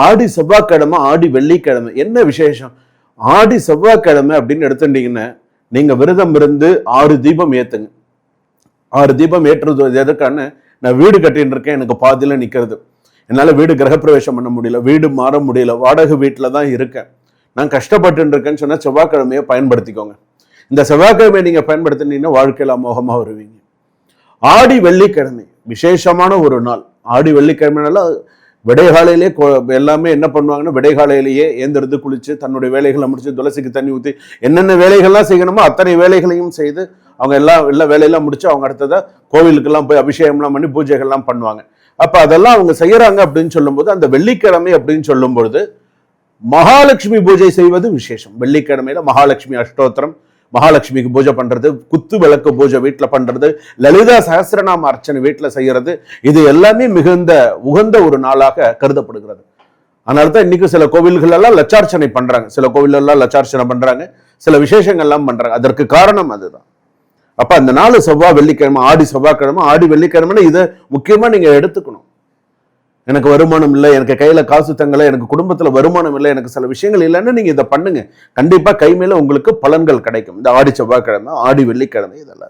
ஆடி செவ்வாய்க்கிழமை, ஆடி வெள்ளிக்கிழமை என்ன விசேஷம்? ஆடி செவ்வாய்க்கிழமை அப்படின்னு எடுத்துட்டீங்கன்னா நீங்க விரதம் இருந்து 6 தீபம் ஏத்துங்க. 6 தீபம் ஏற்றுறது எதுக்கான, நான் வீடு கட்டின்னு இருக்கேன், எனக்கு பாதியில நிக்கிறது, என்னால வீடு கிரகப்பிரவேசம் பண்ண முடியல, வீடு மாற முடியல, வாடகை வீட்டுல தான் இருக்கேன், நான் கஷ்டப்பட்டு இருக்கேன்னு சொன்னா செவ்வாய்க்கிழமையை பயன்படுத்திக்கோங்க. இந்த செவ்வாய்க்கிழமையை நீங்க பயன்படுத்தினீங்கன்னா வாழ்க்கையில அமோகமா வருவீங்க. ஆடி வெள்ளிக்கிழமை விசேஷமான ஒரு நாள். ஆடி வெள்ளிக்கிழமைனால விடைகாலையிலே எல்லாமே என்ன பண்ணுவாங்கன்னா, விடைகாலையிலேயே ஏந்திருந்து குளிச்சு தன்னுடைய வேலைகளை முடிச்சு துளசிக்கு தண்ணி ஊற்றி என்னென்ன வேலைகள்லாம் செய்யணுமோ அத்தனை வேலைகளையும் செய்து அவங்க எல்லா வேலையெல்லாம் முடிச்சு அவங்க அடுத்ததா கோவிலுக்கெல்லாம் போய் அபிஷேகம்லாம் பண்ணி பூஜைகள்லாம் பண்ணுவாங்க. அப்ப அதெல்லாம் அவங்க செய்யறாங்க அப்படின்னு சொல்லும்போது, அந்த வெள்ளிக்கிழமை அப்படின்னு சொல்லும் பொழுது மகாலட்சுமி பூஜை செய்வது விசேஷம். வெள்ளிக்கிழமையில மகாலட்சுமி அஷ்டோத்திரம், மகாலட்சுமிக்கு பூஜை பண்றது, குத்து விளக்கு பூஜை வீட்டுல பண்றது, லலிதா சகஸ்ரநாம அர்ச்சனை வீட்டுல செய்யறது, இது எல்லாமே மிகுந்த உகந்த ஒரு நாளாக கருதப்படுகிறது. அதனாலதான் இன்னைக்கு சில கோவில்கள் எல்லாம் லட்சார்ச்சனை பண்றாங்க, சில கோவில் எல்லாம் லட்சார்ச்சனை பண்றாங்க, சில விசேஷங்கள் எல்லாம் பண்றாங்க. அதற்கு காரணம் அதுதான். அப்ப அந்த நாலு செவ்வாய் வெள்ளிக்கிழமை, ஆடி செவ்வாய்க்கிழமை, ஆடி வெள்ளிக்கிழமை இதை முக்கியமா நீங்க எடுத்துக்கணும். எனக்கு வருமானம் இல்லை, எனக்கு கையில காசு தங்கலை, எனக்கு குடும்பத்துல வருமானம் இல்லை, எனக்கு சில விஷயங்கள் இல்லைன்னு நீங்க இதை பண்ணுங்க, கண்டிப்பா கை மேல உங்களுக்கு பலன்கள் கிடைக்கும். இந்த ஆடி செவ்வாய்க்கிழமை, ஆடி வெள்ளிக்கிழமை இதெல்லாம்